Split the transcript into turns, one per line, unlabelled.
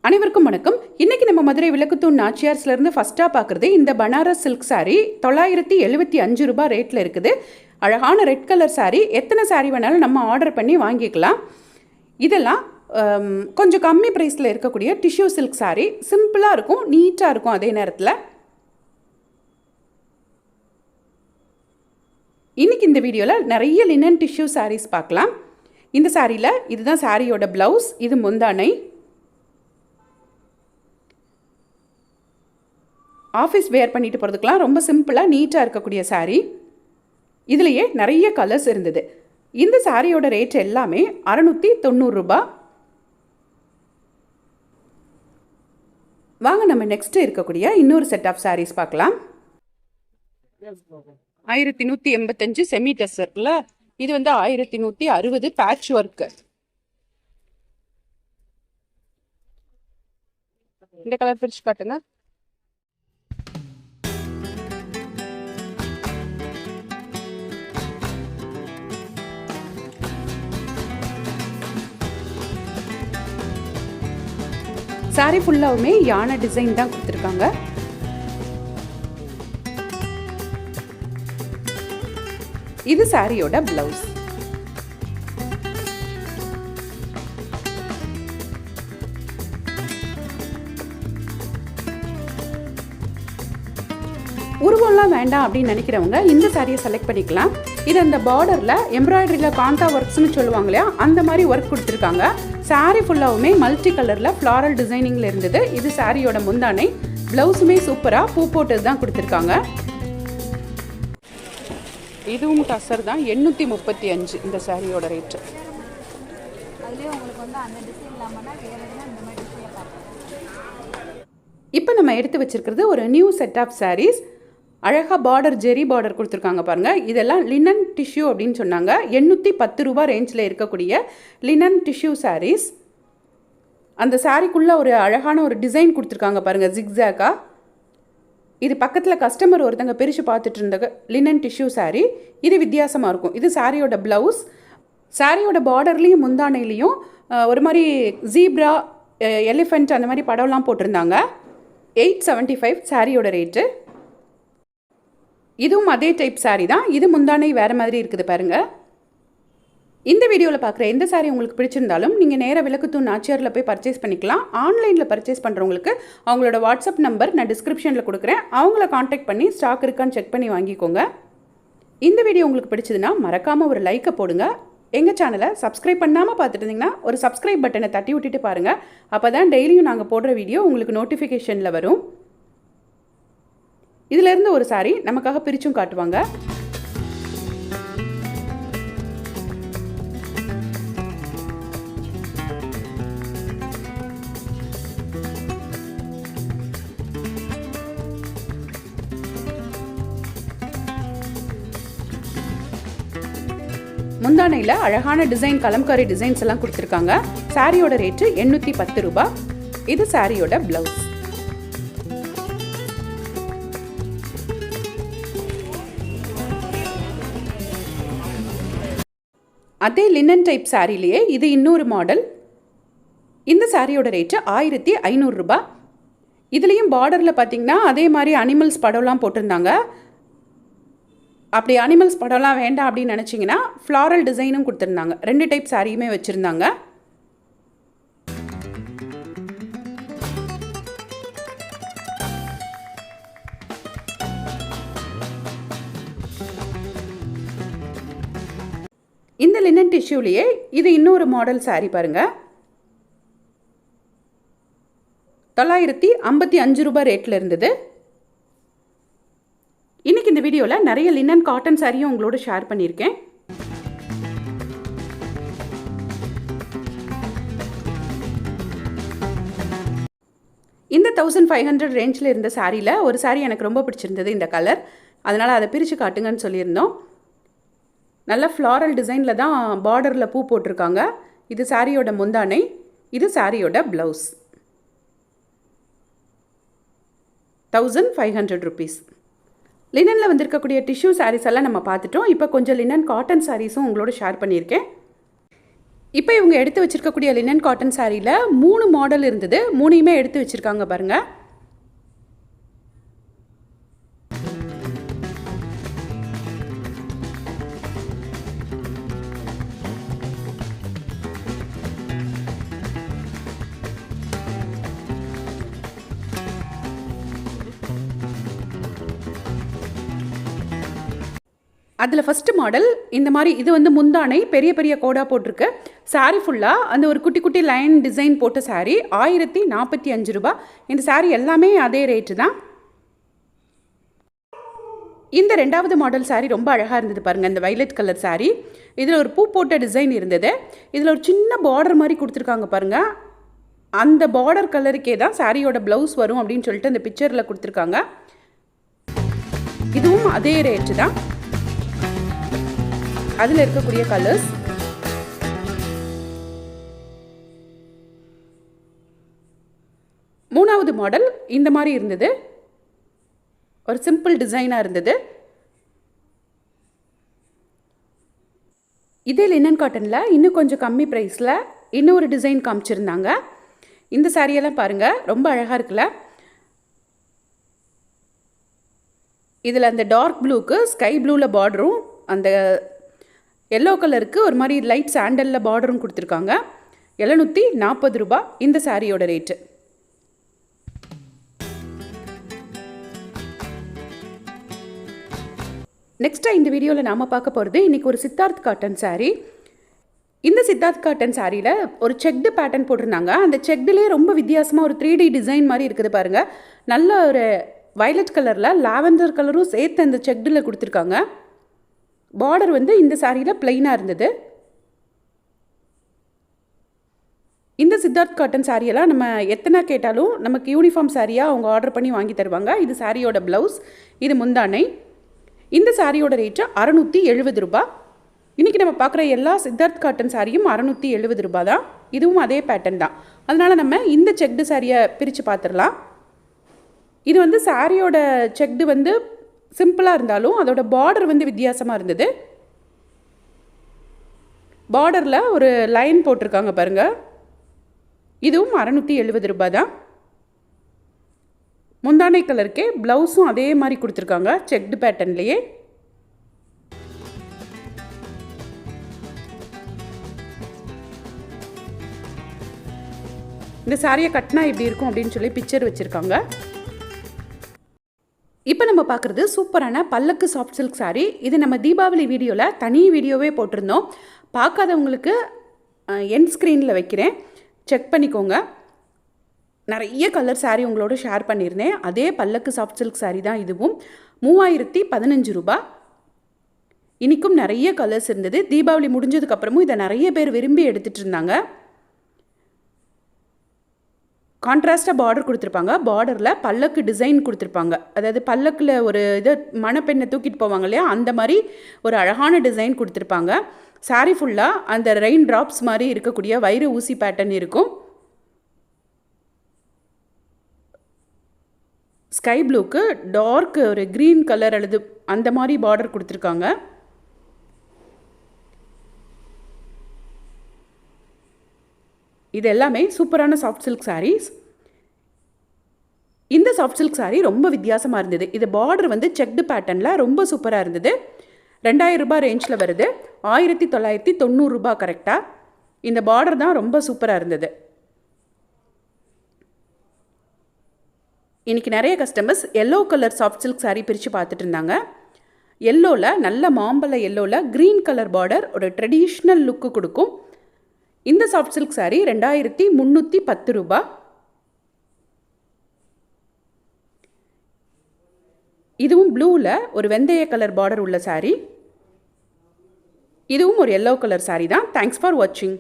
அனைவருக்கும் வணக்கம். இன்னைக்கு நம்ம மதுரை விளக்குத்தூண் நாச்சியார்ஸ்லேருந்து ஃபஸ்ட்டாக பார்க்குறது இந்த பனாரஸ் சில்க் சாரீ 975 ரூபாய் ரேட்டில் இருக்குது. அழகான ரெட் கலர் சாரீ. எத்தனை சாரீ வேணாலும் நம்ம ஆர்டர் பண்ணி வாங்கிக்கலாம். இதெல்லாம் கொஞ்சம் கம்மி ப்ரைஸில் இருக்கக்கூடிய டிஷ்யூ சில்க் சாரீ. சிம்பிளாக இருக்கும், நீட்டாக இருக்கும். அதே நேரத்தில் இன்றைக்கி இந்த வீடியோவில் நிறைய லினன் டிஷ்யூ சாரீஸ் பார்க்கலாம். இந்த சாரியில் இதுதான் சாரியோட ப்ளவுஸ், இது முந்தானை. ஆஃபீஸ் வேர் பண்ணிட்டு போகிறதுக்கெலாம் ரொம்ப சிம்பிளாக நீட்டாக இருக்கக்கூடிய சாரீ. இதுலேயே நிறைய கலர்ஸ் இருந்தது. இந்த சாரியோட ரேட் எல்லாமே 690 ரூபாய். வாங்க நம்ம நெக்ஸ்ட்டு இருக்கக்கூடிய இன்னொரு செட் ஆஃப் சாரீஸ் பார்க்கலாம். 1185 செமி டெசர்ட்டில், இது 1160 பேட்ச் ஒர்க்கு. இந்த கலர் பிரிச்சு காட்டுங்க. சாரி ஃபுல்லாவுமே யானை டிசைன் தான் கொடுத்துருக்காங்க. இது சாரியோட பிளவுஸ். உருவம்லாம் வேண்டாம் அப்படின்னு நினைக்கிறவங்க இந்த சாரியை செலக்ட் பண்ணிக்கலாம். இது அந்த பார்டரில் எம்ப்ராய்டரியில் காந்தா ஒர்க்ஸ்னு சொல்லுவாங்க இல்லையா, அந்த மாதிரி ஒர்க் கொடுத்துருக்காங்க. சாரீ ஃபுல்லாகவுமே மல்டி கலரில் ஃப்ளாரல் டிசைனிங்கில் இருந்தது. இது சாரியோட முந்தானை. ப்ளவுஸுமே சூப்பராக பூ போட்டது தான் கொடுத்துருக்காங்க. இதுவும் டசர் தான். 835 இந்த சாரியோட ரேட்டு. இப்போ நம்ம எடுத்து வச்சிருக்கிறது ஒரு நியூ செட் ஆஃப் சாரீஸ். அழகாக பார்டர், ஜெரி பார்டர் கொடுத்துருக்காங்க பாருங்கள். இதெல்லாம் லினன் டிஷ்யூ அப்படின்னு சொன்னாங்க. 810 ரூபாய் ரேஞ்சில் இருக்கக்கூடிய லினன் டிஷ்யூ சாரீஸ். அந்த சாரீக்குள்ளே ஒரு அழகான ஒரு டிசைன் கொடுத்துருக்காங்க பாருங்கள், ஜிக்ஸாக்காக. இது பக்கத்தில் கஸ்டமர் ஒருத்தங்க பிரித்து பார்த்துட்டு இருந்தாங்க. Linen tissue sari. இது வித்தியாசமாக இருக்கும். இது சாரியோட ப்ளவுஸ். சாரியோட பார்டர்லேயும் முந்தானையிலையும் ஒரு மாதிரி ஜீப்ரா, எலிஃபெண்ட் அந்த மாதிரி படம்லாம் போட்டிருந்தாங்க. 875 சாரியோட ரேட்டு. இதுவும் அதே டைப் சாரீ தான். இது முந்தானை வேறு மாதிரி இருக்குது பாருங்கள். இந்த வீடியோவில் பார்க்குற எந்த சாரீ உங்களுக்கு பிடிச்சிருந்தாலும் நீங்கள் நேராக விளக்குத்தூண் நாச்சியாரில் போய் பர்ச்சேஸ் பண்ணிக்கலாம். ஆன்லைனில் பர்ச்சேஸ் பண்ணுறவங்களுக்கு அவங்களோட வாட்ஸ்அப் நம்பர் நான் டிஸ்கிரிப்ஷனில் கொடுக்குறேன். அவங்கள காண்டாக்ட் பண்ணி ஸ்டாக் இருக்கான்னு செக் பண்ணி வாங்கிக்கோங்க. இந்த வீடியோ உங்களுக்கு பிடிச்சதுன்னா மறக்காமல் ஒரு லைக்கை போடுங்க. எங்கள் சேனலை சப்ஸ்கிரைப் பண்ணாமல் பார்த்துட்டு இருந்தீங்கன்னா ஒரு சப்ஸ்கிரைப் பட்டனை தட்டி விட்டுட்டு பாருங்கள். அப்போ தான் டெய்லியும் நாங்கள் போடுற வீடியோ உங்களுக்கு நோட்டிஃபிகேஷனில் வரும். இதிலிருந்து ஒரு சாரி நமக்காக பிரிச்சும் காட்டுவாங்க. முந்தானையில் அழகான டிசைன், கலம்காரி டிசைன்ஸ் எல்லாம் கொடுத்துருக்காங்க. சாரியோட ரேட்டு 810 ரூபாய். இது சாரியோட பிளவுஸ். அதே லினன் டைப் சாரிலேயே இது இன்னொரு மாடல். இந்த சாரியோட ரேட்டு 1500 ரூபாய். இதுலேயும் பார்டரில் பார்த்தீங்கன்னா அதே மாதிரி அனிமல்ஸ் படம்லாம் போட்டிருந்தாங்க. அப்படி அனிமல்ஸ் படம்லாம் வேண்டாம் அப்படின்னு நினச்சிங்கன்னா ஃப்ளாரல் டிசைனும் கொடுத்துருந்தாங்க. 2 டைப் சாரியுமே வச்சுருந்தாங்க. இந்த லினன் டிஷ்யூலேயே இது இன்னொரு மாடல் சாரீ பாருங்கள். 955 ரூபாய் ரேட்டில் இருந்தது. இன்றைக்கி இந்த வீடியோவில் நிறைய லினன் காட்டன் சாரியும் உங்களோட ஷேர் பண்ணியிருக்கேன். இந்த 1500 ரேஞ்சில் இருந்த சாரியில் ஒரு சாரீ எனக்கு ரொம்ப பிடிச்சிருந்தது, இந்த கலர். அதனால் அதை பிரித்து காட்டுங்கன்னு சொல்லியிருந்தோம். நல்ல ஃப்ளாரல் டிசைனில் தான் பார்டரில் பூ போட்டிருக்காங்க. இது சாரியோட முந்தானை. இது சாரியோட ப்ளவுஸ். 1500 ருபீஸ். லினனில் வந்திருக்கக்கூடிய டிஷ்யூ சாரீஸ் எல்லாம் நம்ம பார்த்துட்டோம். இப்போ கொஞ்சம் லினன் காட்டன் சாரீஸும் உங்களோட ஷேர் பண்ணியிருக்கேன். இப்போ இவங்க எடுத்து வச்சுருக்கக்கூடிய லினன் காட்டன் சாரியில் 3 மாடல் இருந்தது. 3யுமே எடுத்து வச்சுருக்காங்க பாருங்கள். அதில் ஃபஸ்ட்டு மாடல் இந்த மாதிரி இது வந்து முந்தானை பெரிய பெரிய கோடா போட்டிருக்கு. சாரீ ஃபுல்லாக அந்த ஒரு குட்டி குட்டி லைன் டிசைன் போட்ட சாரீ 1045 ரூபா. இந்த சாரீ எல்லாமே அதே ரேட்டு தான். இந்த 2வது மாடல் சாரீ ரொம்ப அழகாக இருந்தது பாருங்கள். இந்த வைலட் கலர் சாரீ இதில் ஒரு பூ போட்ட டிசைன் இருந்தது. இதில் ஒரு சின்ன பார்டர் மாதிரி கொடுத்துருக்காங்க பாருங்கள். அந்த பார்டர் கலருக்கே தான் சாரியோட ப்ளவுஸ் வரும் அப்படின்னு சொல்லிட்டு அந்த பிக்சரில் கொடுத்துருக்காங்க. இதுவும் அதே ரேட்டு தான். அதில் இருக்கக்கூடிய கலர்ஸ் மூணாவது மாடல் இந்த மாதிரி இருந்தது. ஒரு சிம்பிள் டிசைனாக இருந்தது. இதே லினன் காட்டனில் இன்னும் கொஞ்சம் கம்மி ப்ரைஸில் இன்னொரு டிசைன் காமிச்சிருந்தாங்க. இந்த சாரியெல்லாம் பாருங்கள், ரொம்ப அழகாக இருக்குல்ல. இதில் அந்த டார்க் ப்ளூக்கு ஸ்கை ப்ளூவில் பார்டரும், அந்த எல்லோ கலருக்கு ஒரு மாதிரி லைட் சாண்டலில் பார்டரும் கொடுத்துருக்காங்க. 740 ரூபா இந்த சாரியோட ரேட்டு. நெக்ஸ்ட்டாக இந்த வீடியோவில் நாம் பார்க்க போகிறது இன்றைக்கி ஒரு சித்தார்த் காட்டன் சாரீ. இந்த சித்தார்த் காட்டன் சாரியில் ஒரு செக்டு பேட்டர்ன் போட்டிருந்தாங்க. அந்த செக்டுலேயே ரொம்ப வித்தியாசமாக ஒரு 3D டிசைன் மாதிரி இருக்குது பாருங்கள். நல்ல ஒரு வயலட் கலரில் லாவெண்டர் கலரும் சேர்த்து அந்த செக்டில் கொடுத்துருக்காங்க. பார்டர் வந்து இந்த சாரியில் பிளெயினாக இருந்தது. இந்த சித்தார்த் காட்டன் சாரியெல்லாம் நம்ம எத்தனை கேட்டாலும் நமக்கு யூனிஃபார்ம் சாரியாக அவங்க ஆர்டர் பண்ணி வாங்கி தருவாங்க. இது சாரியோட ப்ளவுஸ், இது முந்தானை. இந்த சாரியோட ரேட்டு 670 ரூபா. இன்றைக்கி நம்ம பார்க்குற எல்லா சித்தார்த் காட்டன் சாரியும் 670 ரூபா தான். இதுவும் அதே பேட்டர்ன் தான். அதனால் நம்ம இந்த செக்டு சாரியை பிரித்து பார்த்துடலாம். இது வந்து சாரியோட செக்டு வந்து சிம்பிளாக இருந்தாலும் அதோட பார்டர் வந்து வித்தியாசமாக இருந்தது. பார்டரில் ஒரு லைன் போட்டிருக்காங்க பாருங்கள். இதுவும் 670 ரூபா தான். முந்தானை கலருக்கே ப்ளவுஸும் அதே மாதிரி கொடுத்துருக்காங்க செக்டு பேட்டர்ன்லேயே. இந்த சாரியை கட்டினா எப்படி இருக்கும் அப்படின்னு சொல்லி பிக்சர் வச்சுருக்காங்க. இப்போ நம்ம பார்க்குறது சூப்பரான பல்லக்கு சாஃப்ட் சில்க் சாரீ. இது நம்ம தீபாவளி வீடியோவில் தனி வீடியோவே போட்டிருந்தோம். பார்க்காதவங்களுக்கு என் ஸ்க்ரீனில் வைக்கிறேன், செக் பண்ணிக்கோங்க. நிறைய கலர் சாரீ உங்களோட ஷேர் பண்ணியிருந்தேன். அதே பல்லக்கு சாஃப்ட் சில்க் சாரீ தான் இதுவும். 3015 ரூபா. இன்றைக்கும் நிறைய கலர்ஸ் இருந்தது. தீபாவளி முடிஞ்சதுக்கப்புறமும் இதை நிறைய பேர் விரும்பி எடுத்துகிட்டு இருந்தாங்க. கான்ட்ராஸ்டாக பார்டர் கொடுத்துருப்பாங்க. பார்டரில் பல்லக்கு டிசைன் கொடுத்துருப்பாங்க. அதாவது பல்லக்கில் ஒரு இது மணப்பெண்ணை தூக்கிட்டு போவாங்க இல்லையா, அந்த மாதிரி ஒரு அழகான டிசைன் கொடுத்துருப்பாங்க. சாரீ ஃபுல்லாக அந்த ரெயின் ட்ராப்ஸ் மாதிரி இருக்கக்கூடிய வைர ஊசி பேட்டர்ன் இருக்கும். ஸ்கை ப்ளூக்கு டார்க் ஒரு க்ரீன் கலர் அல்லது அந்த மாதிரி பார்டர் கொடுத்துருக்காங்க. இது எல்லாமே சூப்பரான சாஃப்ட் சில்க் சாரீஸ். இந்த சாஃப்ட் சில்க் சாரீ ரொம்ப வித்தியாசமாக இருந்தது. இது பார்டர் வந்து செக்டு பேட்டர்னில் ரொம்ப சூப்பராக இருந்தது. 2000 ரூபாய் ரேஞ்சில் வருது. 1990 ரூபா கரெக்டாக. இந்த பார்டர் தான் ரொம்ப சூப்பராக இருந்தது. இன்றைக்கி நிறைய customers yellow colour soft silk sari பிரித்து பார்த்துட்டு இருந்தாங்க. எல்லோவில் நல்ல மாம்பழ எல்லோவில் க்ரீன் கலர் பார்டர் ஒரு ட்ரெடிஷ்னல் லுக்கு கொடுக்கும். இந்த சாஃப்ட் சில்க் சாரீ 2310 ரூபா. இதுவும் ப்ளூவில் ஒரு வெந்தய கலர் பார்டர் உள்ள சாரீ. இதுவும் ஒரு எல்லோ கலர் சாரீ தான். தேங்க்ஸ் ஃபார் வாட்சிங்.